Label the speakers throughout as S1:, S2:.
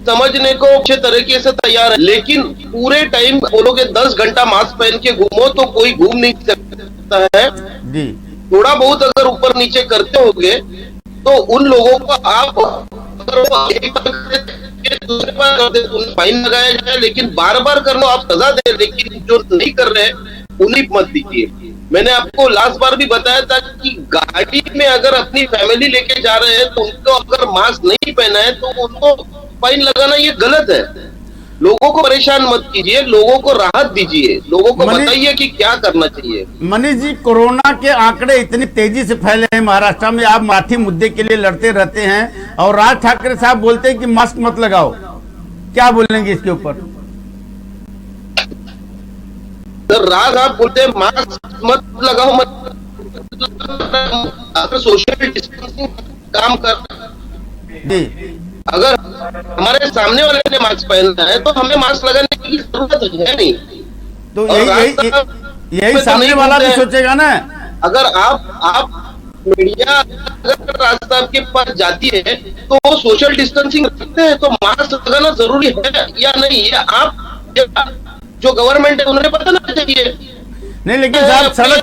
S1: समझने को अच्छे तरीके से तैयार है, लेकिन पूरे टाइम बोलोगे 10 घंटा मास्क पहन के घूमो तो कोई घूम नहीं सकता है जी। थोड़ा बहुत अगर ऊपर नीचे करते होगे तो उन लोगों को आप अगर वो एक बार दूसरे बार कर दे तो उन्हें फाइन लगाया जाए, लेकिन बार बार कर लो आप सजा दे, लेकिन जो नहीं कर रहे उन्हें मत दीजिए। मैंने आपको लास्ट बार भी बताया था कि गाड़ी में अगर अपनी फैमिली लेके जा रहे हैं तो उनको अगर मास्क नहीं पहना है तो उनको फाइन लगाना ये गलत है। लोगों को परेशान मत कीजिए, लोगों को राहत दीजिए, लोगों को बताइए कि क्या करना चाहिए।
S2: मनीष जी, कोरोना के आंकड़े इतनी तेजी से फैले हैं महाराष्ट्र में, आप मराठी मुद्दे के लिए लड़ते रहते हैं और राज ठाकरे साहब बोलते हैं कि मास्क मत लगाओ, क्या बोलेंगे इसके ऊपर?
S1: सर, राज आप बोलते हैं मास्क मत लगाओ, मत अगर सोशल डिस्टेंसिंग काम कर जी, अगर हमारे सामने वाले ने मास्क पहनना है तो हमें मास्क लगाने की जरूरत है नहीं।
S2: तो यही सामने वाला भी सोचेगा ना।
S1: अगर आप मीडिया अगर रास्ता आपके पास जाती है तो वो सोशल डिस्टेंसिंग रखते हैं तो मास्क लगाना जरूरी है या नहीं, ये आप जो गवर्नमेंट है उन्हें पता ना चाहिए।
S2: नहीं, लेकिन साहब सड़क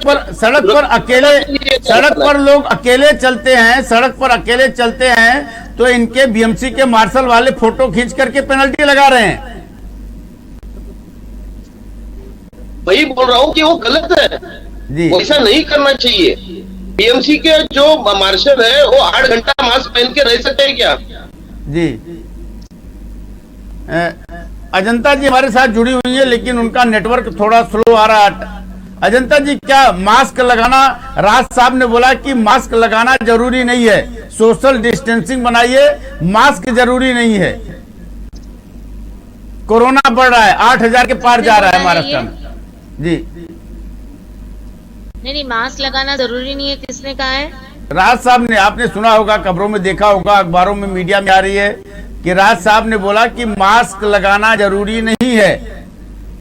S2: पर लोग अकेले चलते हैं, सड़क पर अकेले चलते हैं तो इनके बीएमसी के मार्शल वाले फोटो खींच करके पेनल्टी लगा रहे हैं।
S1: वही बोल रहा हूँ कि वो गलत है जी, ऐसा नहीं करना चाहिए। बीएमसी के जो मार्शल है वो 8 घंटा मास्क पहन के रह सकते हैं क्या
S2: जी? अजंता जी हमारे साथ जुड़ी हुई है लेकिन उनका नेटवर्क थोड़ा स्लो आ रहा है। अजंता जी, क्या मास्क लगाना, राज साहब ने बोला कि मास्क लगाना जरूरी नहीं है, सोशल डिस्टेंसिंग बनाइए, मास्क जरूरी नहीं है, कोरोना बढ़ रहा है, 8,000 के पार जा रहा है महाराष्ट्र में जी।
S3: नहीं, मास्क लगाना जरूरी नहीं है, किसने कहा है?
S2: राज साहब ने, आपने सुना होगा, खबरों में देखा होगा, अखबारों में, मीडिया में आ रही है कि राज साहब ने बोला कि मास्क लगाना जरूरी नहीं है,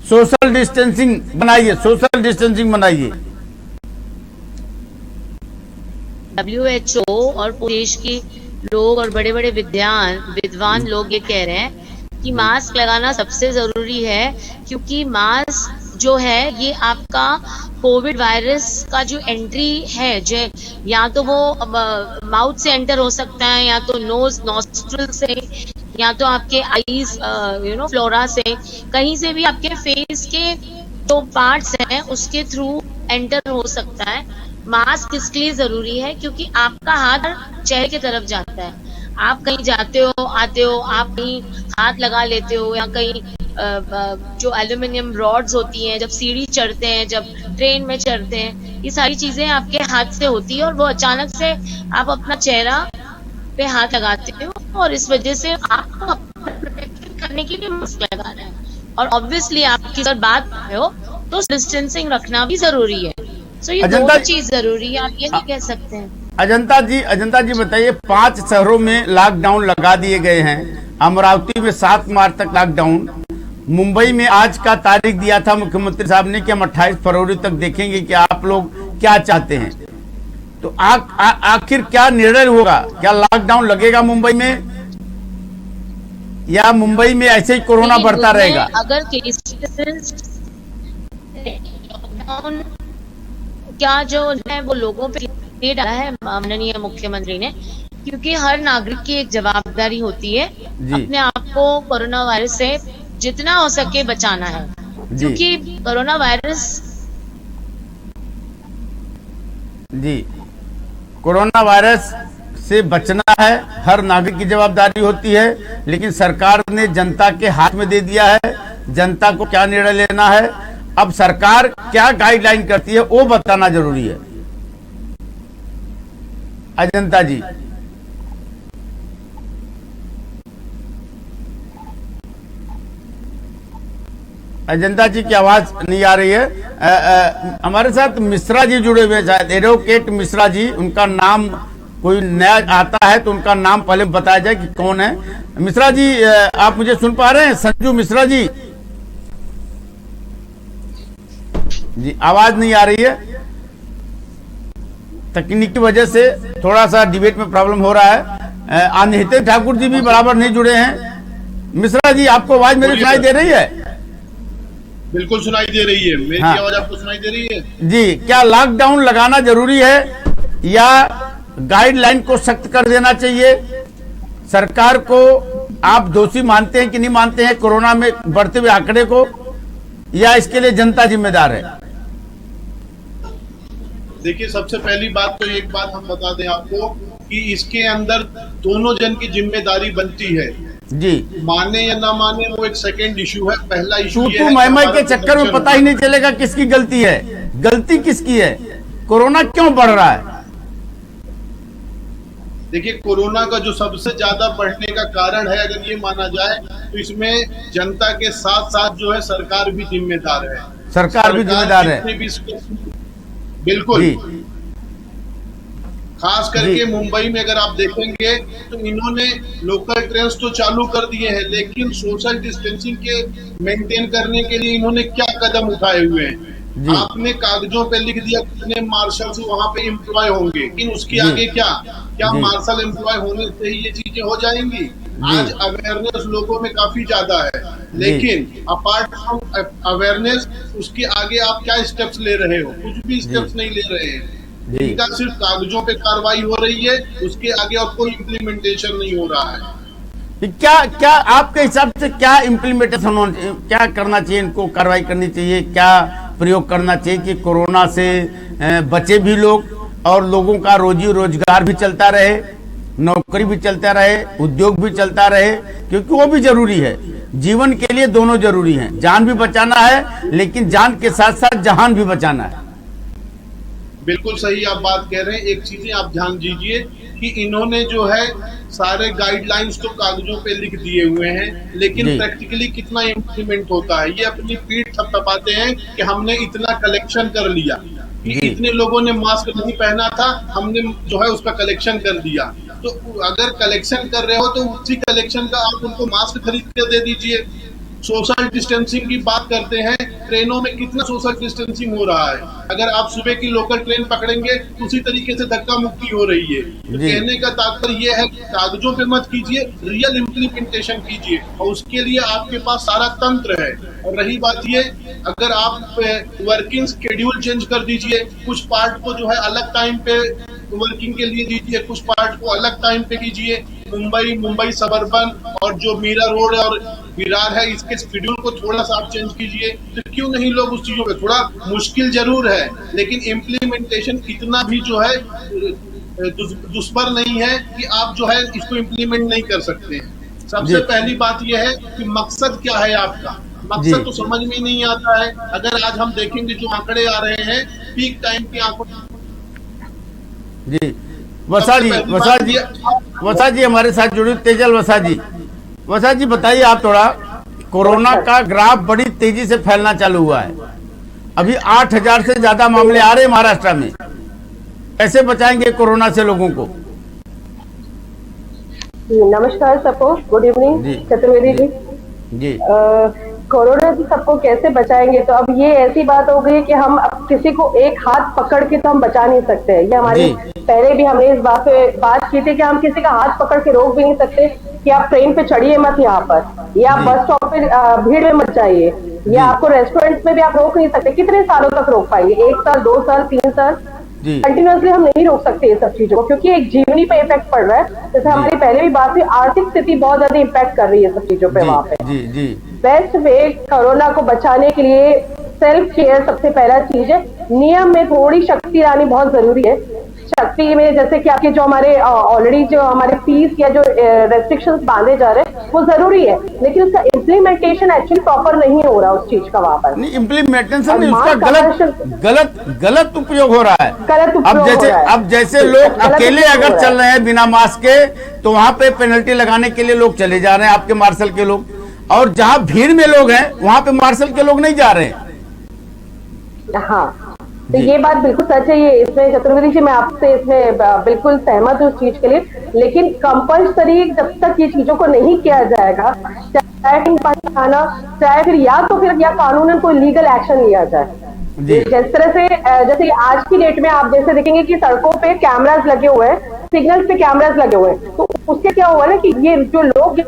S2: सोशल डिस्टेंसिंग बनाइए, सोशल डिस्टेंसिंग बनाइए।
S3: WHO और देश के लोग और बड़े बड़े विद्वान लोग ये कह रहे हैं कि मास्क लगाना सबसे जरूरी है, क्योंकि मास्क जो है ये आपका कोविड वायरस का जो एंट्री है, जो या तो वो माउथ से एंटर हो सकता है, या तो नोज नॉस्ट्रिल से, या तो आपके आईज फ्लोरा से, कहीं से भी आपके फेस के जो पार्ट्स हैं उसके थ्रू एंटर हो सकता है। मास्क इसके लिए जरूरी है क्योंकि आपका हाथ चेहरे की तरफ जाता है, आप कहीं जाते हो आते हो, आप कहीं हाथ लगा लेते हो, या कहीं जो एल्यूमिनियम रॉड्स होती हैं, जब सीढ़ी चढ़ते हैं, जब ट्रेन में चढ़ते हैं, ये सारी चीजें आपके हाथ से होती है और वो अचानक से आप अपना चेहरा पे हाथ लगाते हो और इस वजह से आपको प्रोटेक्शन करने के लिए मास्क लगा रहे हैं। और ऑब्वियसली आपकी अगर बात हो तो डिस्टेंसिंग रखना भी जरूरी है। सो ये दोनों चीज जरूरी है, आप ये नहीं कह सकते हैं।
S2: अजंता जी बताइए, 5 शहरों में लॉकडाउन लगा दिए गए हैं, अमरावती में 7 मार्च तक लॉकडाउन, मुंबई में आज का तारीख दिया था मुख्यमंत्री साहब ने कि हम 28 फरवरी तक देखेंगे कि आप लोग क्या चाहते हैं। तो आखिर क्या निर्णय होगा? क्या लॉकडाउन लगेगा मुंबई में, या मुंबई में ऐसे ही कोरोना बढ़ता रहेगा?
S3: अगर केसेस लॉकडाउन क्या जो है वो लोगों पे डाला है माननीय मुख्यमंत्री ने, क्योंकि हर नागरिक की एक जवाबदारी होती है अपने आप को कोरोना वायरस से जितना हो सके बचाना है, क्योंकि कोरोना वायरस
S2: कोरोना वायरस से बचना है, हर नागरिक की जवाबदारी होती है, लेकिन सरकार ने जनता के हाथ में दे दिया है, जनता को क्या निर्णय लेना है, अब सरकार क्या गाइडलाइन करती है वो बताना जरूरी है। अजंता जी, अजंता जी की आवाज नहीं आ रही है। हमारे साथ मिश्रा जी जुड़े हुए हैं, शायद एडवोकेट मिश्रा जी, उनका नाम कोई नया आता है तो उनका नाम पहले बताया जाए कि कौन है। मिश्रा जी, आप मुझे सुन पा रहे हैं? संजू मिश्रा जी, जी आवाज नहीं आ रही है, तकनीकी वजह से थोड़ा सा डिबेट में प्रॉब्लम हो रहा है। हितेश ठाकुर जी भी बराबर नहीं जुड़े हैं। मिश्रा जी, आपको आवाज मेरी सुनाई दे रही है?
S4: बिल्कुल सुनाई दे रही है। मेरी
S2: हाँ।
S4: आवाज आपको सुनाई दे रही है?
S2: जी, क्या लॉकडाउन लगाना जरूरी है या गाइडलाइन को सख्त कर देना चाहिए? सरकार को आप दोषी मानते हैं कि नहीं मानते हैं कोरोना में बढ़ते हुए आंकड़े को, या इसके लिए जनता जिम्मेदार है?
S4: देखिए, सबसे पहली बात तो एक बात हम बता दें आपको कि इसके अंदर दोनों जन की जिम्मेदारी बनती है
S2: जी।
S4: माने या ना माने वो एक सेकंड इशू है। पहला इशू
S2: तू मैं के चक्कर में पता ही नहीं चलेगा किसकी गलती है। गलती किसकी है? कोरोना क्यों बढ़ रहा है?
S4: देखिए, कोरोना का जो सबसे ज्यादा बढ़ने का कारण है, अगर ये माना जाए तो इसमें जनता के साथ साथ जो है सरकार भी जिम्मेदार है।
S2: सरकार भी जिम्मेदार है,
S4: बिल्कुल। खास करके मुंबई में अगर आप देखेंगे तो इन्होंने लोकल ट्रेन तो चालू कर दिए हैं, लेकिन सोशल डिस्टेंसिंग के मेंटेन करने के लिए इन्होंने क्या कदम उठाए हुए हैं? आपने कागजों पे लिख दिया कितने मार्शल्स वहां पे एम्प्लॉय होंगे, लेकिन उसके आगे क्या मार्शल एम्प्लॉय होने से ही ये चीजें हो जाएंगी? आज अवेयरनेस लोगों में काफी ज्यादा है, लेकिन अपार्ट फ्रॉम अवेयरनेस उसके आगे आप क्या स्टेप्स ले रहे हो? कुछ भी स्टेप्स नहीं ले रहे हैं। इनका सिर्फ कागजों पे कार्रवाई हो रही है, उसके आगे और कोई इम्प्लीमेंटेशन नहीं हो रहा है।
S2: क्या आपके हिसाब से क्या इम्प्लीमेंटेशन होना चाहिए? क्या करना चाहिए? इनको कार्रवाई करनी चाहिए? क्या प्रयोग करना चाहिए कि कोरोना से बचे भी लोग और लोगों का रोजी रोजगार भी चलता रहे, नौकरी भी चलता रहे, उद्योग भी चलता रहे, क्योंकि वो भी जरूरी है। जीवन के लिए दोनों जरूरी हैं। जान भी बचाना है, लेकिन जान के साथ साथ जहान भी बचाना है।
S4: बिल्कुल सही आप बात कह रहे हैं। एक चीजें आप ध्यान दीजिए कि इन्होंने जो है सारे गाइडलाइंस तो कागजों पे लिख दिए हुए हैं, लेकिन प्रैक्टिकली कितना इम्प्लीमेंट होता है? ये अपनी पीठ थपथपाते हैं कि हमने इतना कलेक्शन कर लिया, कि इतने लोगों ने मास्क नहीं पहना था, हमने जो है उसका कलेक्शन कर दिया। तो अगर कलेक्शन कर रहे हो तो उसी कलेक्शन का आप उनको मास्क खरीद के दे दीजिए। सोशल डिस्टेंसिंग की बात करते हैं, ट्रेनों में कितना सोशल डिस्टेंसिंग हो रहा है? अगर आप सुबह की लोकल ट्रेन पकड़ेंगे तो उसी तरीके से धक्का मुक्की हो रही है। तो कहने का तात्पर्य यह है कि कागजों पे मत कीजिए, रियल इम्प्लीमेंटेशन कीजिए, और उसके लिए आपके पास सारा तंत्र है। और रही बात ये, अगर आप वर्किंग शेड्यूल चेंज कर दीजिए, कुछ पार्ट को जो है अलग टाइम पे वर्किंग के लिए दीजिए, कुछ पार्ट को अलग टाइम पे कीजिए। मुंबई सबर्बन और जो मीरा रोड और विरार है, इसके शेड्यूल को थोड़ा सा आप चेंज कीजिए। तो क्यों नहीं लोग उस चीजों पे? थोड़ा मुश्किल जरूर है, लेकिन इम्प्लीमेंटेशन इतना भी जो है दुष्पर नहीं है कि आप जो है इसको इम्प्लीमेंट नहीं कर सकते हैं। सबसे पहली बात यह है कि मकसद क्या है आपका? मकसद तो समझ में नहीं आता है। अगर आज हम देखेंगे जो आंकड़े आ रहे हैं पीक टाइम के आंकड़े।
S2: जी, वसा जी हमारे साथ जुड़े, तेजल वसा जी बताइए आप थोड़ा। कोरोना का ग्राफ बड़ी तेजी से फैलना चालू हुआ है। अभी 8000 से ज्यादा मामले आ रहे हैं महाराष्ट्र में। कैसे बचाएंगे कोरोना से लोगों को?
S5: नमस्कार सबको, good evening Chaturvedi ji. Corona से सबको कैसे बचाएंगे? तो अब ये ऐसी बात हो गई कि हम अब किसी को एक हाथ पकड़ के तो हम बचा नहीं सकते। ये हमारी पहले भी हमने इस बात पे बात की थी कि हम किसी का हाथ पकड़ के रोक भी नहीं सकते कि आप ट्रेन पे चढ़िए मत यहाँ पर, या आप बस स्टॉप पे भीड़ में मत जाइए, या आपको रेस्टोरेंट में भी आप रोक नहीं सकते। कितने सालों तक रोक पाएंगे? 1 साल, 2 साल, 3 साल? कंटिन्यूअसली हम नहीं रोक सकते ये सब चीजों को, क्योंकि एक जीवनी पे इफेक्ट पड़ रहा है। जैसे हमारी पहले भी बात हुई, आर्थिक स्थिति बहुत ज्यादा इम्पैक्ट कर रही है सब चीजों पे वहाँ पे। बेस्ट वे कोरोना को बचाने के लिए सेल्फ केयर सबसे पहला चीज है। नियम में थोड़ी शक्ति लानी बहुत जरूरी है। शक्ति में जैसे कि आपके जो हमारे ऑलरेडी जो हमारे फीस या जो रेस्ट्रिक्शंस बांधे जा रहे हैं वो जरूरी है, लेकिन उसका इम्प्लीमेंटेशन एक्चुअली प्रॉपर नहीं हो रहा उस चीज का वहाँ पर।
S2: इम्प्लीमेंटेशन नहीं, उसका गलत उपयोग हो रहा है। अब जैसे लोग अकेले अगर चल रहे हैं बिना मास्क के, तो वहाँ पे पेनल्टी लगाने के लिए लोग चले जा रहे हैं, आपके मार्शल के लोग। और जहाँ भीड़ में लोग हैं वहाँ पे मार्शल के लोग नहीं जा रहे हैं।
S5: हाँ, तो ये बात बिल्कुल सच है। ये इसमें चतुर्वेदी जी मैं आपसे इसमें बिल्कुल सहमत हूँ उस चीज के लिए, लेकिन कंपल्सरी जब तक ये चीजों को नहीं किया जाएगा, चाहे फिर या कानूनन कोई लीगल एक्शन लिया जाए। जिस तरह से जैसे आज की डेट में आप जैसे देखेंगे कि सड़कों पे कैमरास लगे हुए हैं, सिग्नल्स पे कैमरास लगे हुए हैं, तो उससे क्या हुआ ना कि ये जो लोग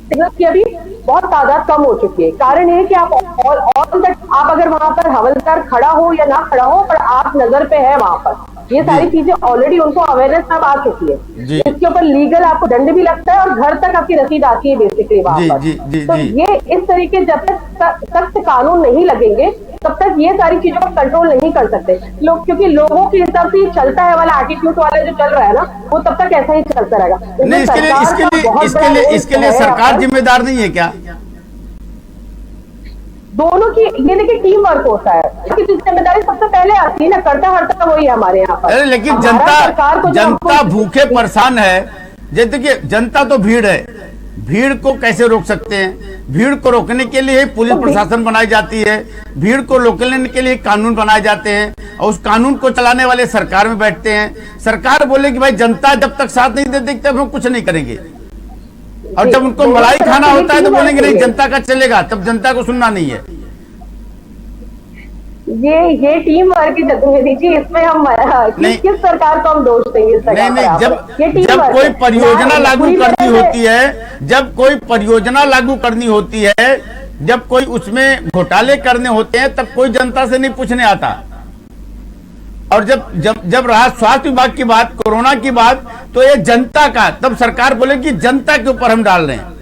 S5: सिग्नल की अभी बहुत तादाद कम हो चुकी है। कारण ये है कि आप आप अगर वहां पर हवलदार खड़ा हो या ना खड़ा हो, पर आप नजर पे है वहां पर, ये सारी चीजें ऑलरेडी उनको अवेयरनेस अब आ चुकी है। इसके ऊपर लीगल आपको दंड भी लगता है और घर तक आपकी रसीद आती है बेसिकली वहां पर। तो ये इस तरीके जब तक सख्त कानून नहीं लगेंगे तब तक ये सारी चीजों को कंट्रोल नहीं कर सकते लोग, क्योंकि लोगों के हिसाब से चलता है वाला एटीट्यूड वाला जो चल रहा है ना, वो तब तक ऐसा ही चलता रहेगा।
S2: नहीं, इसके लिए सरकार जिम्मेदार नहीं है क्या?
S5: दोनों की ये देखिए टीम वर्क होता है, जिम्मेदारी सबसे पहले आती है ना, करता हरता वही है हमारे यहाँ पर।
S2: लेकिन जनता भूखे परेशान है। देखिए जनता तो भीड़ है, भीड़ को कैसे रोक सकते हैं? भीड़ को रोकने के लिए पुलिस प्रशासन बनाई जाती है, भीड़ को रोकने के लिए कानून बनाए जाते हैं और उस कानून को चलाने वाले सरकार में बैठते हैं। सरकार बोले कि भाई जनता जब तक साथ नहीं देती तब हम कुछ नहीं करेंगे, और जब उनको मलाई खाना होता है तो बोलेंगे नहीं जनता का चलेगा, तब जनता को सुनना नहीं है।
S5: ये टीम वर्क है चतुर्वेदी जी, इसमें हम किस सरकार को हम दोष देंगे?
S2: नहीं, जब कोई परियोजना लागू करनी होती है, जब कोई परियोजना लागू करनी होती है, जब कोई उसमें घोटाले करने होते हैं, तब कोई जनता से नहीं पूछने आता। और जब रहा स्वास्थ्य विभाग की बात, कोरोना की बात, तो ये जनता का, तब सरकार बोले कि जनता के ऊपर हम डाल रहे हैं।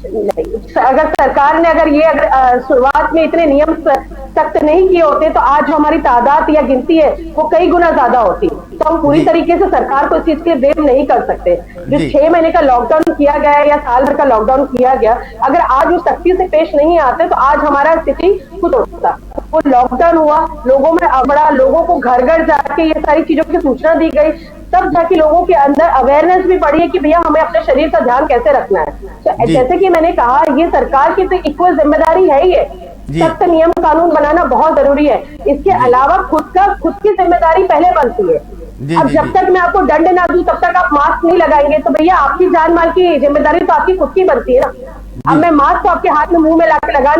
S5: अगर सरकार ने अगर शुरुआत में इतने नियम सख्त नहीं किए होते तो आज जो हमारी तादाद या गिनती है वो कई गुना ज्यादा होती। तो हम पूरी तरीके से सरकार को इस चीज के ब्लेम नहीं कर सकते। जो 6 महीने का लॉकडाउन किया गया है या साल भर का लॉकडाउन किया गया, अगर आज वो सख्ती से पेश नहीं आते तो आज हमारा स्थिति कुछ होता। वो लॉकडाउन हुआ, लोगों में बड़ा, लोगों को घर घर जाके ये सारी चीजों की सूचना दी गई, तब जाके लोगों के अंदर अवेयरनेस भी बढ़ी है कि भैया हमें अपने शरीर का ध्यान कैसे रखना है। तो जैसे कि मैंने कहा, ये सरकार की तो इक्वल जिम्मेदारी है ही है, सख्त नियम कानून बनाना बहुत जरूरी है। इसके अलावा खुद की जिम्मेदारी पहले बनती है। अब जब तक मैं आपको दंड ना दूं तब तक आप मास्क नहीं लगाएंगे तो भैया आपकी जान माल की जिम्मेदारी तो आपकी खुद की बनती है ना। अब मैं मास्क तो आपके हाथ में मुंह में लाके लगा